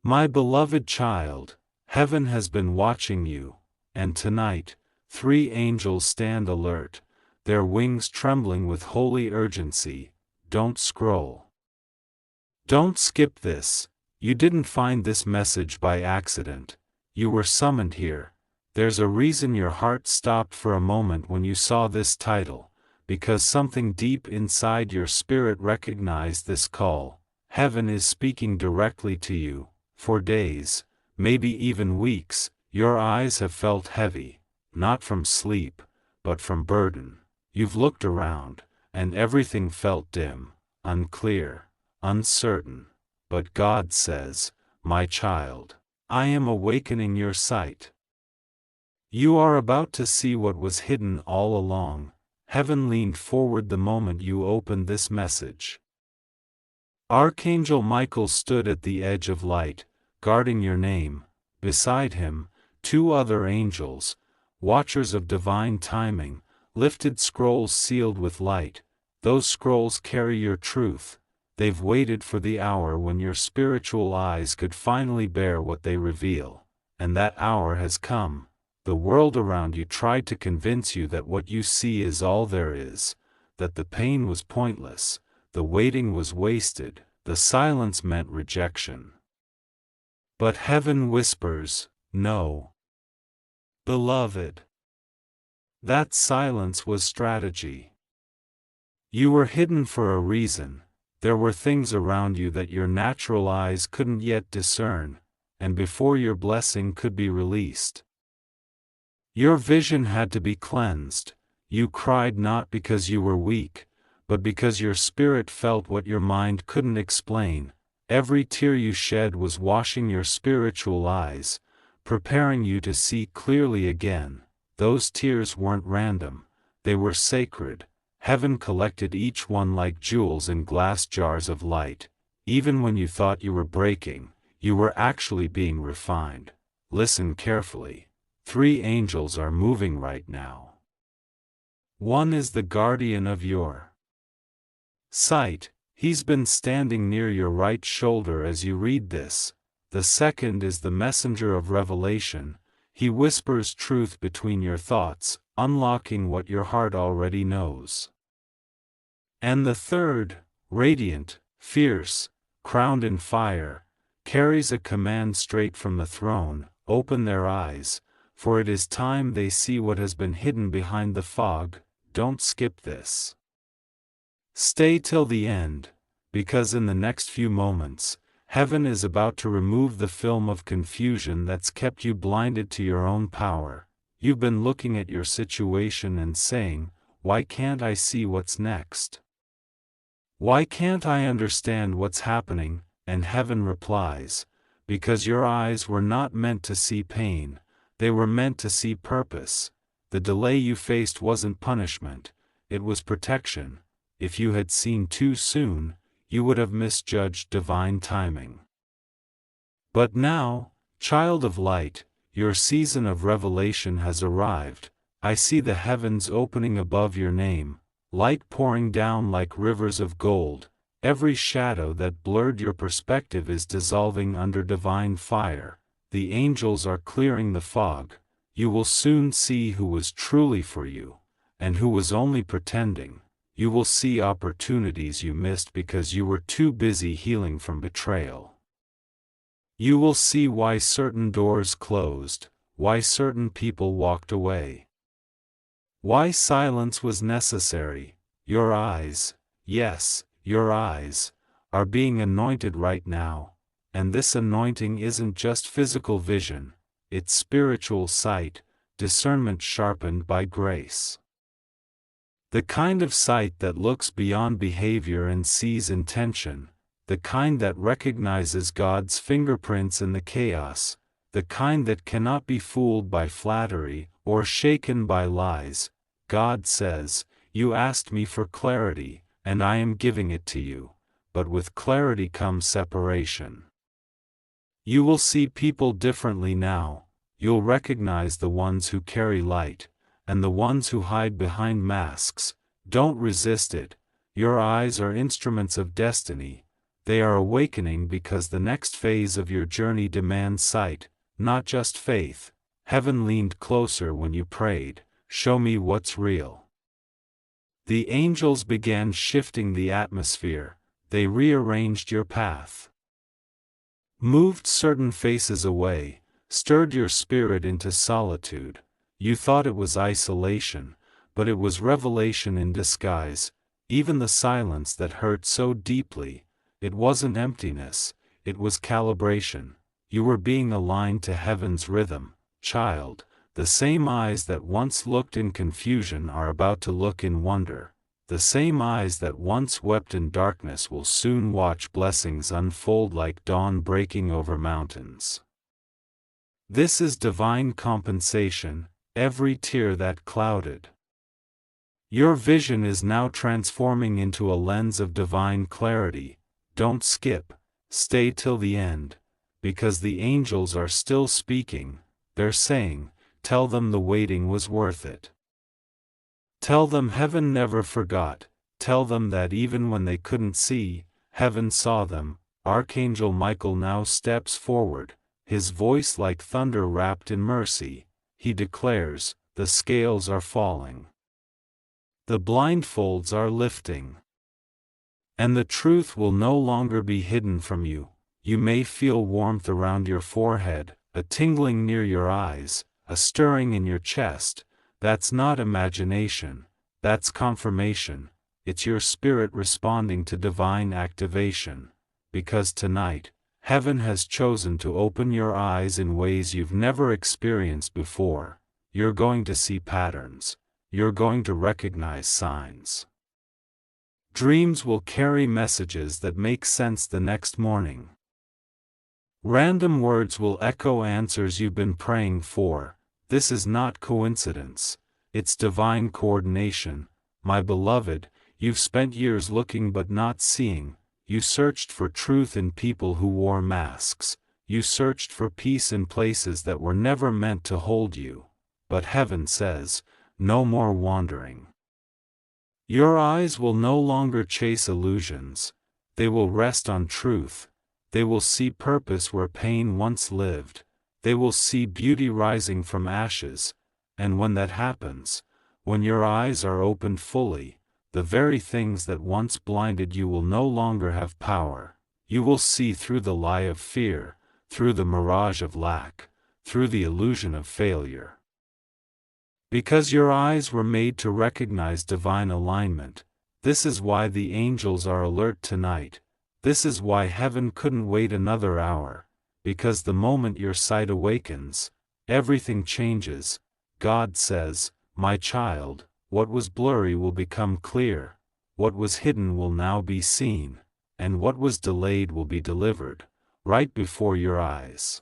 My beloved child, heaven has been watching you, and tonight, 3 angels stand alert, their wings trembling with holy urgency. Don't scroll. Don't skip this. You didn't find this message by accident. You were summoned here. There's a reason your heart stopped for a moment when you saw this title, because something deep inside your spirit recognized this call. Heaven is speaking directly to you. For days, maybe even weeks, your eyes have felt heavy, not from sleep, but from burden. You've looked around, and everything felt dim, unclear, uncertain. But God says, my child, I am awakening your sight. You are about to see what was hidden all along. Heaven leaned forward the moment you opened this message. Archangel Michael stood at the edge of light, guarding your name. Beside him, 2 other angels, watchers of divine timing, lifted scrolls sealed with light. Those scrolls carry your truth. They've waited for the hour when your spiritual eyes could finally bear what they reveal. And that hour has come. The world around you tried to convince you that what you see is all there is, that the pain was pointless, the waiting was wasted, the silence meant rejection. But heaven whispers, no. Beloved. That silence was strategy. You were hidden for a reason. There were things around you that your natural eyes couldn't yet discern, and before your blessing could be released, your vision had to be cleansed. You cried not because you were weak, but because your spirit felt what your mind couldn't explain. Every tear you shed was washing your spiritual eyes, preparing you to see clearly again. Those tears weren't random, they were sacred. Heaven collected each one like jewels in glass jars of light. Even when you thought you were breaking, you were actually being refined. Listen carefully. 3 angels are moving right now. One is the guardian of your sight. He's been standing near your right shoulder as you read this. The second is the messenger of revelation. He whispers truth between your thoughts, unlocking what your heart already knows. And the third, radiant, fierce, crowned in fire, carries a command straight from the throne. Open their eyes, for it is time they see what has been hidden behind the fog. Don't skip this. Stay till the end, because in the next few moments, heaven is about to remove the film of confusion that's kept you blinded to your own power. You've been looking at your situation and saying, why can't I see what's next? Why can't I understand what's happening? And heaven replies, because your eyes were not meant to see pain, they were meant to see purpose. The delay you faced wasn't punishment, it was protection. If you had seen too soon, you would have misjudged divine timing. But now, child of light, your season of revelation has arrived. I see the heavens opening above your name, light pouring down like rivers of gold. Every shadow that blurred your perspective is dissolving under divine fire. The angels are clearing the fog. You will soon see who was truly for you, and who was only pretending. You will see opportunities you missed because you were too busy healing from betrayal. You will see why certain doors closed, why certain people walked away, why silence was necessary. Your eyes, yes, your eyes, are being anointed right now, and this anointing isn't just physical vision, it's spiritual sight, discernment sharpened by grace. The kind of sight that looks beyond behavior and sees intention, the kind that recognizes God's fingerprints in the chaos, the kind that cannot be fooled by flattery or shaken by lies. God says, you asked me for clarity, and I am giving it to you, but with clarity comes separation. You will see people differently now. You'll recognize the ones who carry light, and the ones who hide behind masks. Don't resist it. Your eyes are instruments of destiny. They are awakening because the next phase of your journey demands sight, not just faith. Heaven leaned closer when you prayed, "Show me what's real." The angels began shifting the atmosphere, they rearranged your path. Moved certain faces away, stirred your spirit into solitude. You thought it was isolation, but it was revelation in disguise. Even the silence that hurt so deeply, it wasn't emptiness, it was calibration. You were being aligned to heaven's rhythm, child. The same eyes that once looked in confusion are about to look in wonder. The same eyes that once wept in darkness will soon watch blessings unfold like dawn breaking over mountains. This is divine compensation, every tear that clouded your vision is now transforming into a lens of divine clarity. Don't skip, stay till the end, because the angels are still speaking. They're saying, tell them the waiting was worth it. Tell them heaven never forgot. Tell them that even when they couldn't see, heaven saw them. Archangel Michael now steps forward, his voice like thunder wrapped in mercy. He declares, the scales are falling. The blindfolds are lifting. And the truth will no longer be hidden from you. You may feel warmth around your forehead, a tingling near your eyes, a stirring in your chest. That's not imagination, that's confirmation. It's your spirit responding to divine activation. Because tonight, heaven has chosen to open your eyes in ways you've never experienced before. You're going to see patterns. You're going to recognize signs. Dreams will carry messages that make sense the next morning. Random words will echo answers you've been praying for. This is not coincidence, it's divine coordination. My beloved, you've spent years looking but not seeing. You searched for truth in people who wore masks. You searched for peace in places that were never meant to hold you. But heaven says, no more wandering. Your eyes will no longer chase illusions. They will rest on truth. They will see purpose where pain once lived. They will see beauty rising from ashes. And when that happens, when your eyes are opened fully, the very things that once blinded you will no longer have power. You will see through the lie of fear, through the mirage of lack, through the illusion of failure. Because your eyes were made to recognize divine alignment, this is why the angels are alert tonight. This is why heaven couldn't wait another hour. Because the moment your sight awakens, everything changes. God says, my child, what was blurry will become clear, what was hidden will now be seen, and what was delayed will be delivered, right before your eyes.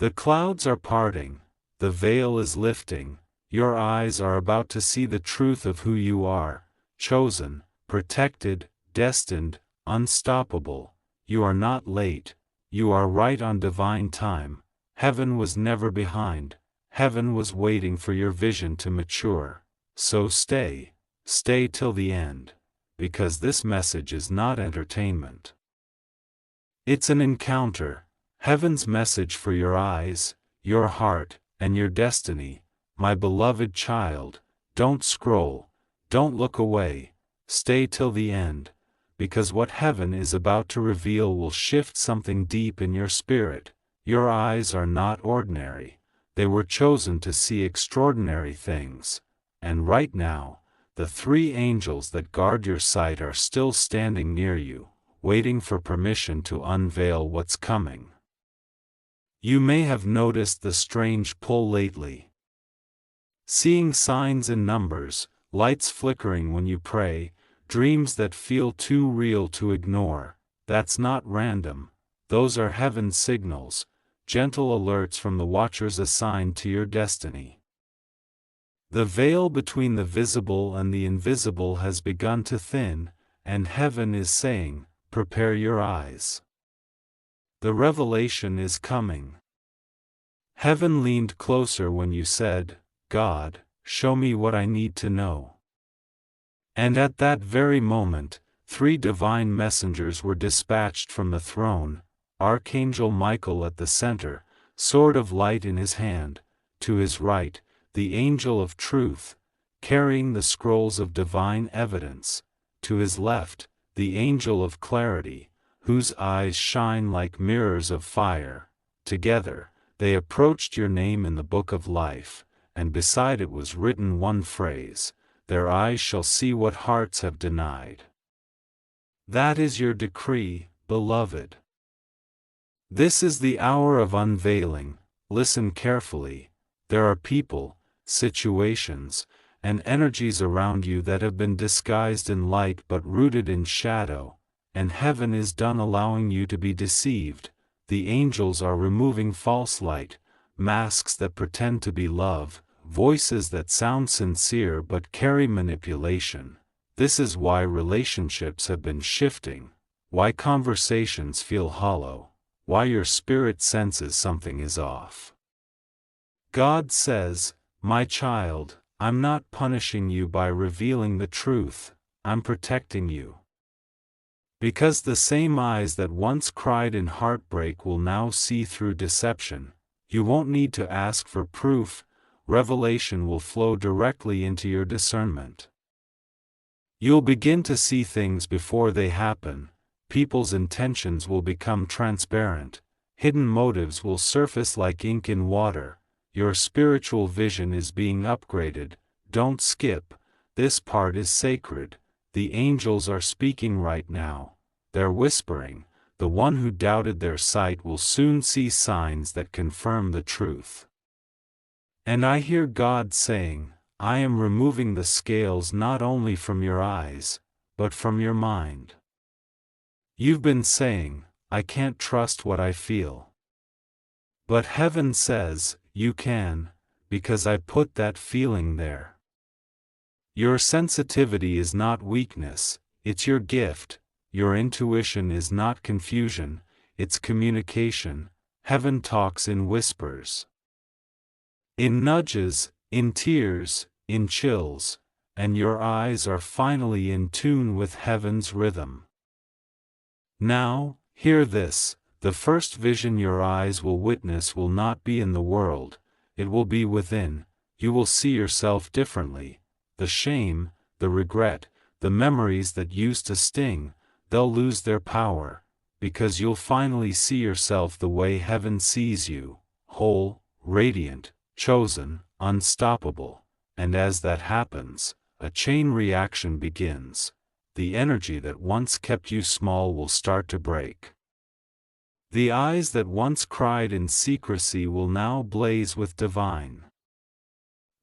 The clouds are parting, the veil is lifting, your eyes are about to see the truth of who you are, chosen, protected, destined, unstoppable. You are not late, you are right on divine time. Heaven was never behind, heaven was waiting for your vision to mature. So stay till the end, because this message is not entertainment. It's an encounter, heaven's message for your eyes, your heart, and your destiny. My beloved child, don't scroll, don't look away, stay till the end, because what heaven is about to reveal will shift something deep in your spirit. Your eyes are not ordinary, they were chosen to see extraordinary things, and right now, the three angels that guard your sight are still standing near you, waiting for permission to unveil what's coming. You may have noticed the strange pull lately. Seeing signs in numbers, lights flickering when you pray, dreams that feel too real to ignore. That's not random, those are heaven's signals, gentle alerts from the watchers assigned to your destiny. The veil between the visible and the invisible has begun to thin, and heaven is saying, prepare your eyes. The revelation is coming. Heaven leaned closer when you said, God, show me what I need to know. And at that very moment, 3 divine messengers were dispatched from the throne, Archangel Michael at the center, sword of light in his hand, to his right, the angel of truth, carrying the scrolls of divine evidence, to his left, the angel of clarity, whose eyes shine like mirrors of fire. Together, they approached your name in the book of life, and beside it was written one phrase: their eyes shall see what hearts have denied. That is your decree, beloved. This is the hour of unveiling. Listen carefully. There are people, situations, and energies around you that have been disguised in light but rooted in shadow, and heaven is done allowing you to be deceived. The angels are removing false light, masks that pretend to be love, voices that sound sincere but carry manipulation. This is why relationships have been shifting, why conversations feel hollow, why your spirit senses something is off. God says, my child, I'm not punishing you by revealing the truth, I'm protecting you. Because the same eyes that once cried in heartbreak will now see through deception. You won't need to ask for proof, revelation will flow directly into your discernment. You'll begin to see things before they happen, people's intentions will become transparent, hidden motives will surface like ink in water. Your spiritual vision is being upgraded. Don't skip, this part is sacred. The angels are speaking right now. They're whispering, the one who doubted their sight will soon see signs that confirm the truth. And I hear God saying, I am removing the scales not only from your eyes, but from your mind. You've been saying, I can't trust what I feel. But heaven says, you can, because I put that feeling there. Your sensitivity is not weakness, it's your gift. Your intuition is not confusion, it's communication. Heaven talks in whispers, in nudges, in tears, in chills, and your eyes are finally in tune with heaven's rhythm. Now, hear this. The first vision your eyes will witness will not be in the world, it will be within. You will see yourself differently. The shame, the regret, the memories that used to sting, they'll lose their power, because you'll finally see yourself the way heaven sees you, whole, radiant, chosen, unstoppable. And as that happens, a chain reaction begins. The energy that once kept you small will start to break. The eyes that once cried in secrecy will now blaze with divine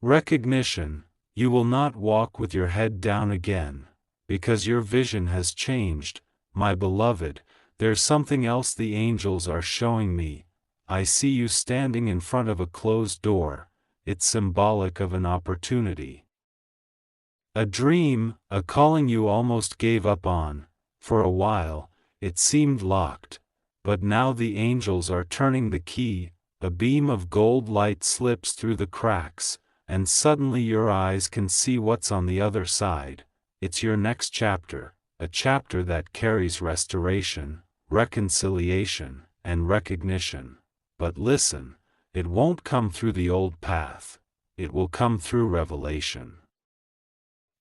recognition. You will not walk with your head down again, because your vision has changed. My beloved, there's something else the angels are showing me. I see you standing in front of a closed door. It's symbolic of an opportunity. A dream, a calling you almost gave up on. For a while, it seemed locked. But now the angels are turning the key, a beam of gold light slips through the cracks, and suddenly your eyes can see what's on the other side. It's your next chapter, a chapter that carries restoration, reconciliation, and recognition. But listen, it won't come through the old path, it will come through revelation.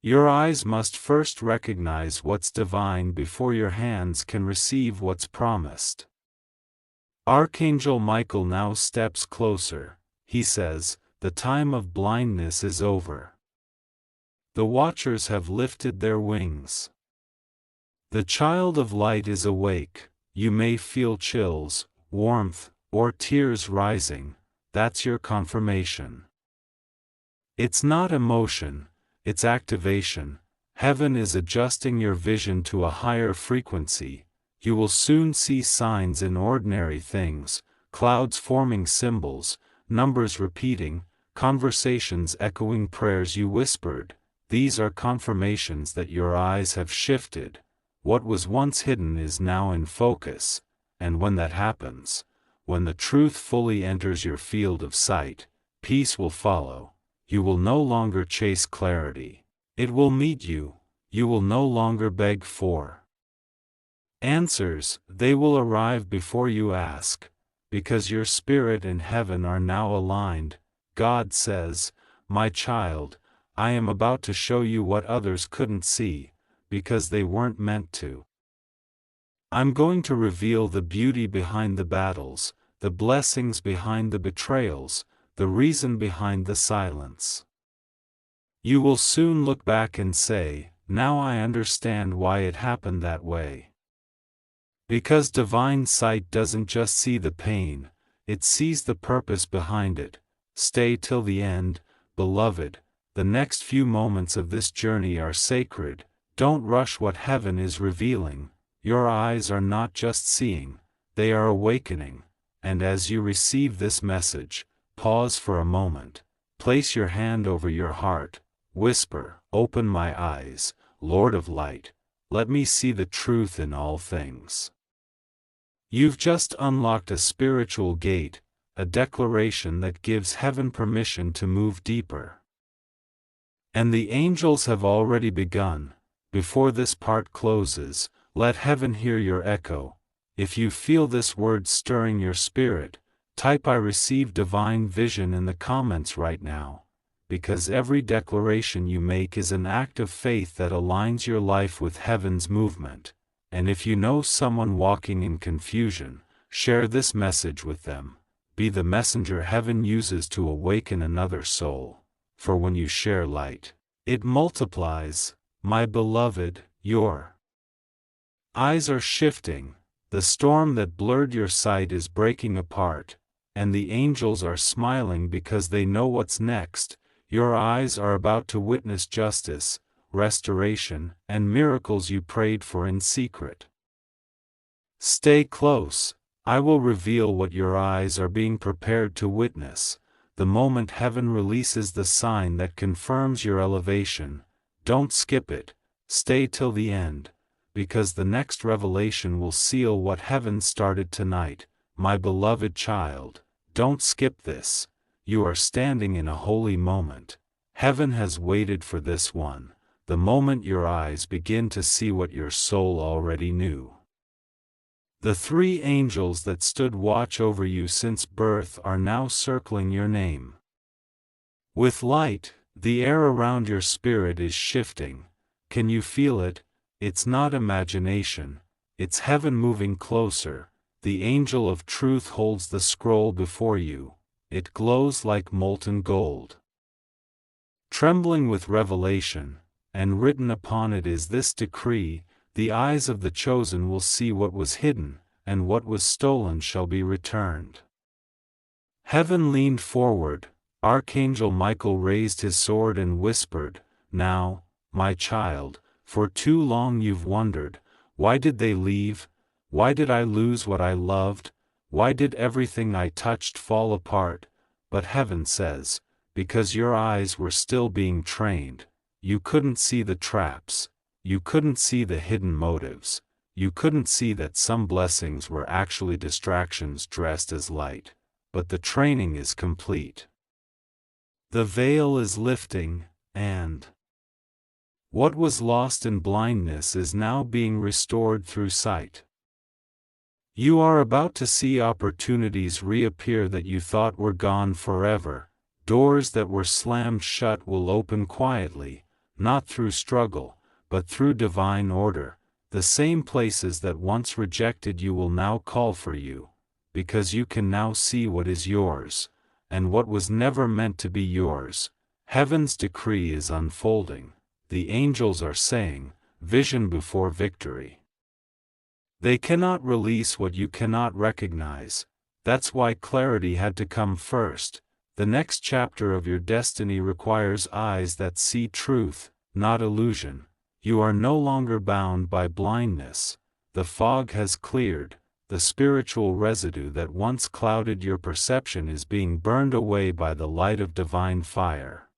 Your eyes must first recognize what's divine before your hands can receive what's promised. Archangel Michael now steps closer. He says, the time of blindness is over. The watchers have lifted their wings. The child of light is awake. You may feel chills, warmth, or tears rising. That's your confirmation. It's not emotion, it's activation. Heaven is adjusting your vision to a higher frequency. You will soon see signs in ordinary things, clouds forming symbols, numbers repeating, conversations echoing prayers you whispered. These are confirmations that your eyes have shifted. What was once hidden is now in focus, and when that happens, when the truth fully enters your field of sight, peace will follow. You will no longer chase clarity. It will meet you. you will no longer beg for answers, they will arrive before you ask, because your spirit and heaven are now aligned. God says, my child, I am about to show you what others couldn't see, because they weren't meant to. I'm going to reveal the beauty behind the battles, the blessings behind the betrayals, the reason behind the silence. You will soon look back and say, now I understand why it happened that way. Because divine sight doesn't just see the pain, it sees the purpose behind it. Stay till the end, beloved. The next few moments of this journey are sacred. Don't rush what heaven is revealing. Your eyes are not just seeing, they are awakening. And as you receive this message, pause for a moment. Place your hand over your heart. Whisper, open my eyes, Lord of Light. Let me see the truth in all things. You've just unlocked a spiritual gate, a declaration that gives heaven permission to move deeper. And the angels have already begun. Before this part closes, let heaven hear your echo. If you feel this word stirring your spirit, type I receive divine vision in the comments right now, because every declaration you make is an act of faith that aligns your life with heaven's movement. And if you know someone walking in confusion, share this message with them. Be the messenger heaven uses to awaken another soul. For when you share light, it multiplies. My beloved, your eyes are shifting. The storm that blurred your sight is breaking apart, and the angels are smiling because they know what's next. Your eyes are about to witness justice, restoration, and miracles you prayed for in secret. Stay close. I will reveal what your eyes are being prepared to witness, the moment heaven releases the sign that confirms your elevation. Don't skip it. Stay till the end, because the next revelation will seal what heaven started tonight. My beloved child, don't skip this. You are standing in a holy moment. Heaven has waited for this one. The moment your eyes begin to see what your soul already knew. The three angels that stood watch over you since birth are now circling your name. With light, the air around your spirit is shifting. Can you feel it? It's not imagination, it's heaven moving closer. The angel of truth holds the scroll before you. It glows like molten gold. Trembling with revelation, and written upon it is this decree: the eyes of the chosen will see what was hidden, and what was stolen shall be returned. Heaven leaned forward. Archangel Michael raised his sword and whispered, now, my child, for too long you've wondered, why did they leave? Why did I lose what I loved? Why did everything I touched fall apart? But heaven says, because your eyes were still being trained. You couldn't see the traps. You couldn't see the hidden motives. You couldn't see that some blessings were actually distractions dressed as light. But the training is complete. The veil is lifting, and what was lost in blindness is now being restored through sight. You are about to see opportunities reappear that you thought were gone forever. Doors that were slammed shut will open quietly, not through struggle, but through divine order. The same places that once rejected you will now call for you, because you can now see what is yours, and what was never meant to be yours. Heaven's decree is unfolding. The angels are saying, vision before victory. They cannot release what you cannot recognize. That's why clarity had to come first. The next chapter of your destiny requires eyes that see truth, not illusion. You are no longer bound by blindness. The fog has cleared. The spiritual residue that once clouded your perception is being burned away by the light of divine fire.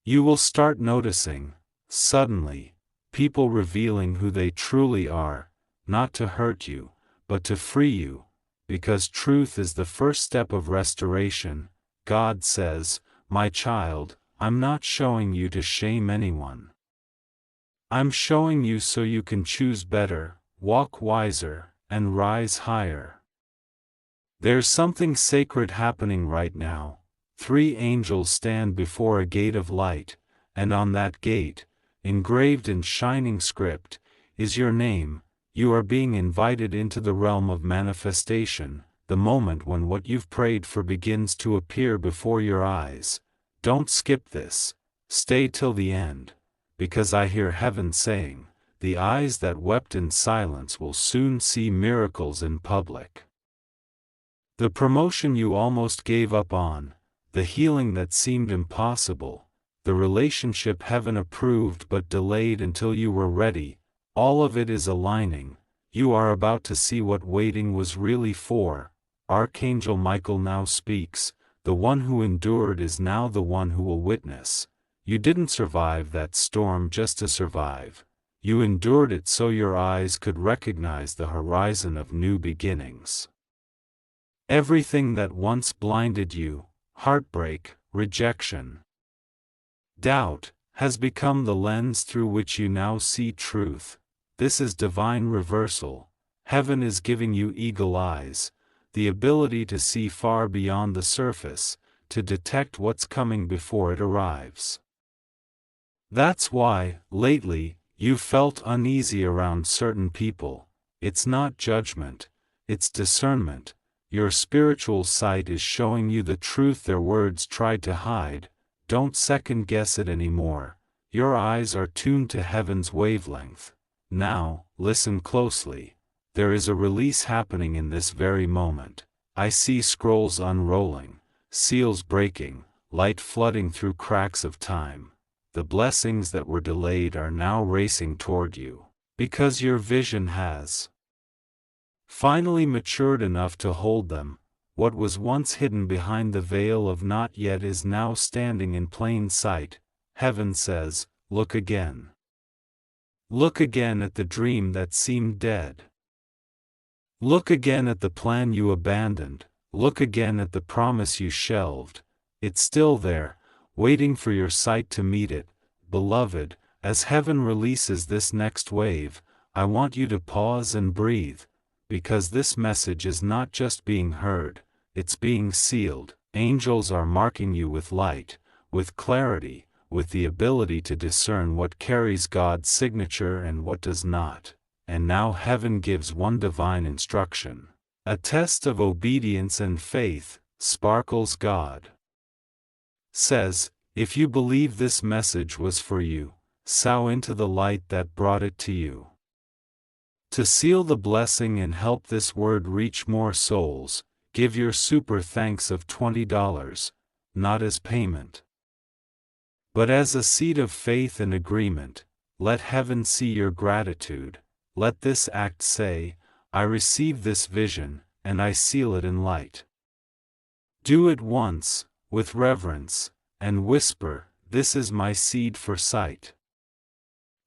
You will start noticing, suddenly, people revealing who they truly are, not to hurt you, but to free you, because truth is the first step of restoration. God says, my child, I'm not showing you to shame anyone. I'm showing you so you can choose better, walk wiser, and rise higher. There's something sacred happening right now. 3 angels stand before a gate of light, and on that gate, engraved in shining script, is your name. You are being invited into the realm of manifestation, the moment when what you've prayed for begins to appear before your eyes. Don't skip this. Stay till the end, because I hear heaven saying, the eyes that wept in silence will soon see miracles in public. The promotion you almost gave up on, the healing that seemed impossible, the relationship heaven approved but delayed until you were ready, all of it is aligning. You are about to see what waiting was really for. Archangel Michael now speaks. The one who endured is now the one who will witness. You didn't survive that storm just to survive. You endured it so your eyes could recognize the horizon of new beginnings. Everything that once blinded you, heartbreak, rejection, doubt, has become the lens through which you now see truth. This is divine reversal. Heaven is giving you eagle eyes, the ability to see far beyond the surface, to detect what's coming before it arrives. That's why, lately, you've felt uneasy around certain people. It's not judgment, it's discernment. Your spiritual sight is showing you the truth their words tried to hide. Don't second guess it anymore. Your eyes are tuned to heaven's wavelength. Now, listen closely. There is a release happening in this very moment. I see scrolls unrolling, seals breaking, light flooding through cracks of time. The blessings that were delayed are now racing toward you, because your vision has finally matured enough to hold them. What was once hidden behind the veil of not yet is now standing in plain sight. Heaven says, look again. Look again at the dream that seemed dead. Look again at the plan you abandoned. Look again at the promise you shelved. It's still there, waiting for your sight to meet it. Beloved, as heaven releases this next wave, I want you to pause and breathe, because this message is not just being heard, it's being sealed. Angels are marking you with light, with clarity, with the ability to discern what carries God's signature and what does not. And now heaven gives one divine instruction. A test of obedience and faith. Sparkles God says, if you believe this message was for you, sow into the light that brought it to you. To seal the blessing and help this word reach more souls, give your super thanks of $20, not as payment, but as a seed of faith and agreement. Let heaven see your gratitude. Let this act say, I receive this vision, and I seal it in light. Do it once, with reverence, and whisper, this is my seed for sight.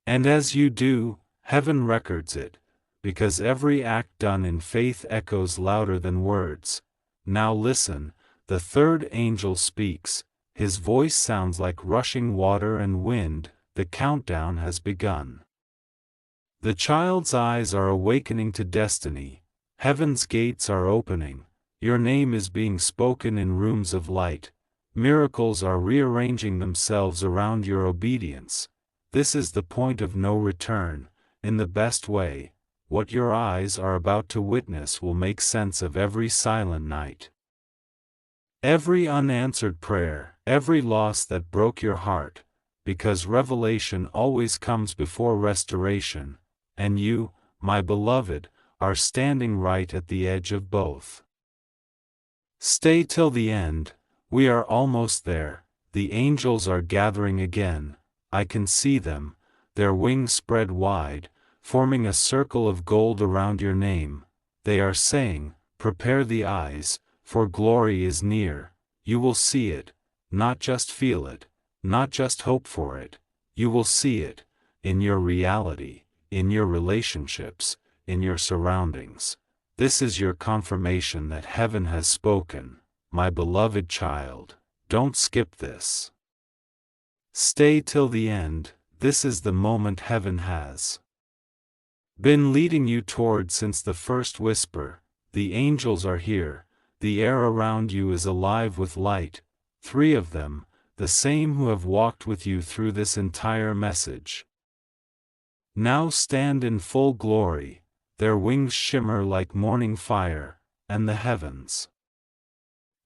And as you do, heaven records it, because every act done in faith echoes louder than words. Now listen, the third angel speaks. His voice sounds like rushing water and wind. The countdown has begun. The child's eyes are awakening to destiny. Heaven's gates are opening. Your name is being spoken in rooms of light. Miracles are rearranging themselves around your obedience. This is the point of no return, in the best way. What your eyes are about to witness will make sense of every silent night, every unanswered prayer, every loss that broke your heart, because revelation always comes before restoration, and you, my beloved, are standing right at the edge of both. Stay till the end. We are almost there. The angels are gathering again. I can see them, their wings spread wide, forming a circle of gold around your name. They are saying, prepare the eyes, for glory is near. You will see it, not just feel it, not just hope for it. You will see it, in your reality, in your relationships, in your surroundings. This is your confirmation that heaven has spoken. My beloved child, don't skip this. Stay till the end. this is the moment heaven has been leading you toward since the first whisper. The angels are here, the air around you is alive with light, 3 of them, the same who have walked with you through this entire message. Now stand in full glory, their wings shimmer like morning fire, and the heavens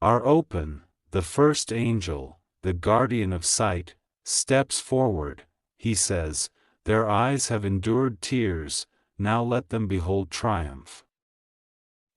are open. The first angel, the guardian of sight, steps forward. He says, their eyes have endured tears, now let them behold triumph.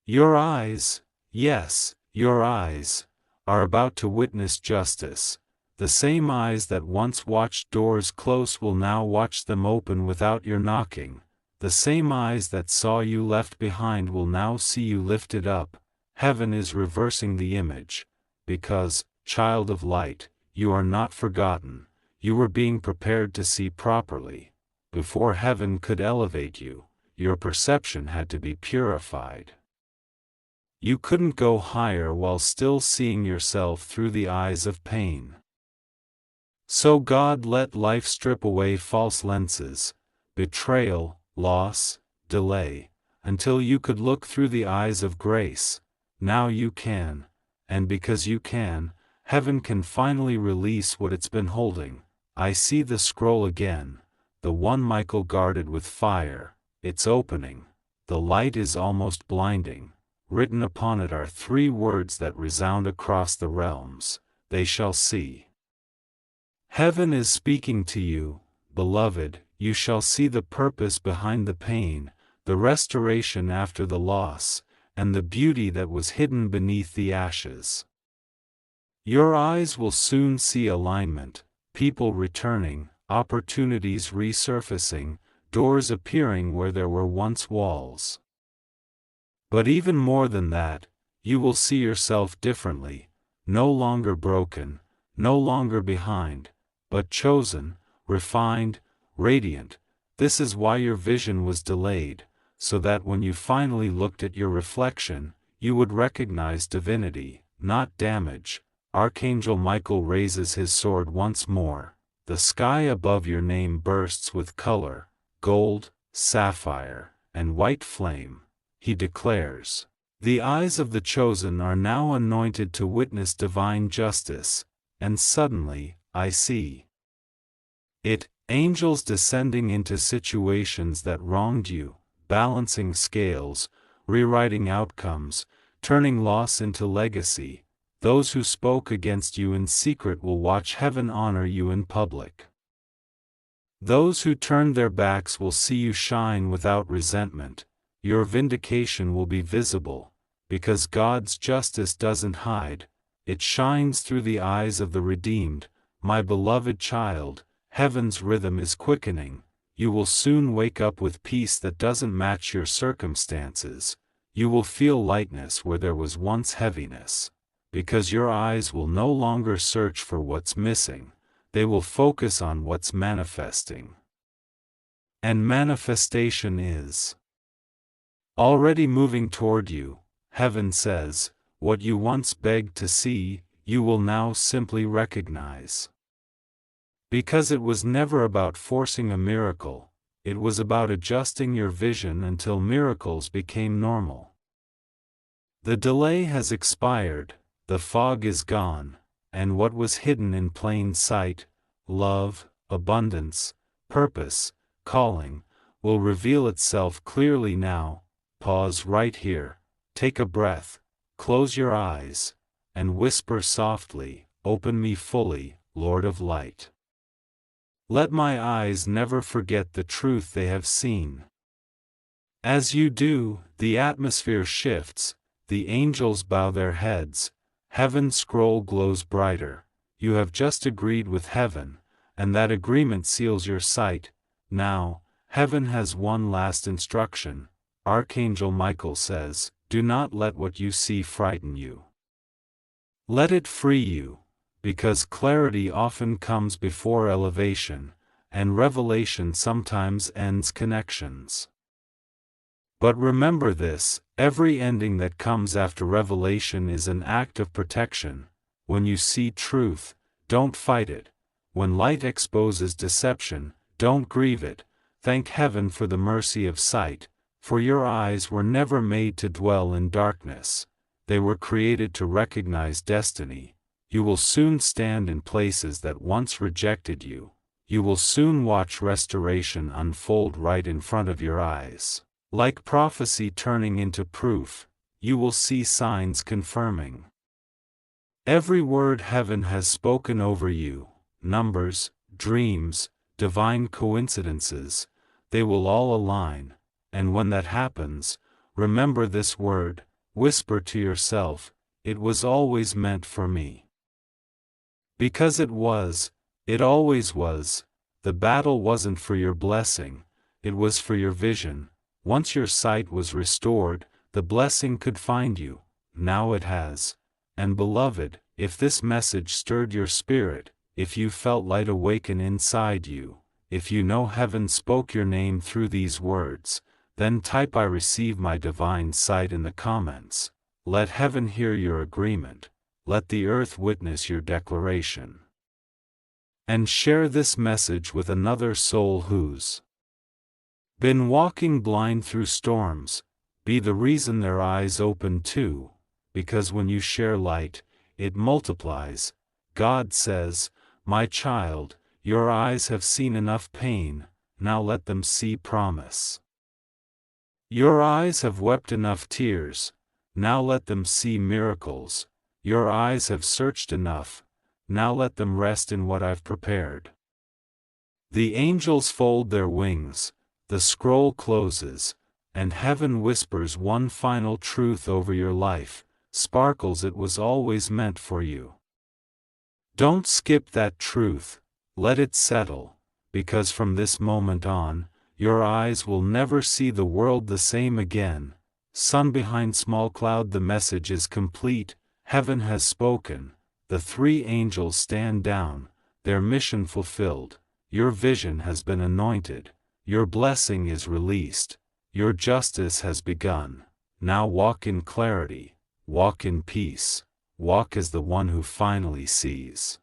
Your eyes, yes, your eyes, are about to witness justice. The same eyes that once watched doors close will now watch them open without your knocking. The same eyes that saw you left behind will now see you lifted up. Heaven is reversing the image. Because, child of light, you are not forgotten. You were being prepared to see properly. Before heaven could elevate you, your perception had to be purified. You couldn't go higher while still seeing yourself through the eyes of pain. So God let life strip away false lenses, betrayal, loss, delay, until you could look through the eyes of grace. Now you can, and because you can, heaven can finally release what it's been holding. I see the scroll again, the one Michael guarded with fire. It's opening. The light is almost blinding. Written upon it are 3 words that resound across the realms. They shall see. Heaven is speaking to you, beloved. You shall see the purpose behind the pain, the restoration after the loss, and the beauty that was hidden beneath the ashes. Your eyes will soon see alignment, people returning, opportunities resurfacing, doors appearing where there were once walls. But even more than that, you will see yourself differently, no longer broken, no longer behind, but chosen, refined, radiant. This is why your vision was delayed, so that when you finally looked at your reflection, you would recognize divinity, not damage. Archangel Michael raises his sword once more. The sky above your name bursts with color, gold, sapphire, and white flame. He declares, the eyes of the chosen are now anointed to witness divine justice, and suddenly, I see it, angels descending into situations that wronged you, balancing scales, rewriting outcomes, turning loss into legacy. Those who spoke against you in secret will watch heaven honor you in public. Those who turned their backs will see you shine without resentment. Your vindication will be visible, because God's justice doesn't hide, it shines through the eyes of the redeemed. My beloved child, heaven's rhythm is quickening. You will soon wake up with peace that doesn't match your circumstances. You will feel lightness where there was once heaviness. Because your eyes will no longer search for what's missing, they will focus on what's manifesting. And manifestation is already moving toward you. Heaven says, what you once begged to see, you will now simply recognize. Because it was never about forcing a miracle, it was about adjusting your vision until miracles became normal. The delay has expired, the fog is gone, and what was hidden in plain sight, love, abundance, purpose, calling, will reveal itself clearly now. Pause right here, take a breath, close your eyes, and whisper softly, open me fully, Lord of Light. Let my eyes never forget the truth they have seen. As you do, the atmosphere shifts, the angels bow their heads, heaven's scroll glows brighter. You have just agreed with heaven, and that agreement seals your sight. Now, heaven has one last instruction. Archangel Michael says, do not let what you see frighten you. Let it free you, because clarity often comes before elevation, and revelation sometimes ends connections. But remember this, every ending that comes after revelation is an act of protection. When you see truth, don't fight it. When light exposes deception, Don't grieve it, thank heaven for the mercy of sight, for your eyes were never made to dwell in darkness. They were created to recognize destiny. You will soon stand in places that once rejected you. You will soon watch restoration unfold right in front of your eyes. Like prophecy turning into proof, you will see signs confirming every word heaven has spoken over you. Numbers, dreams, divine coincidences, they will all align, and when that happens, remember this word, whisper to yourself, it was always meant for me. Because it was, it always was. The battle wasn't for your blessing, it was for your vision. Once your sight was restored, the blessing could find you. Now it has. And beloved, if this message stirred your spirit, if you felt light awaken inside you, if you know heaven spoke your name through these words, then type I receive my divine sight in the comments. Let heaven hear your agreement. Let the earth witness your declaration. And share this message with another soul who's been walking blind through storms. Be the reason their eyes open too, because when you share light, it multiplies. God says, my child, your eyes have seen enough pain, now let them see promise. Your eyes have wept enough tears, now let them see miracles. Your eyes have searched enough, now let them rest in what I've prepared. The angels fold their wings, the scroll closes, and heaven whispers one final truth over your life. Sparkles, it was always meant for you. Don't skip that truth, let it settle, because from this moment on, your eyes will never see the world the same again. Sun behind small cloud, the message is complete, heaven has spoken, the three angels stand down, their mission fulfilled, your vision has been anointed, your blessing is released, your justice has begun. Now walk in clarity, walk in peace, walk as the one who finally sees.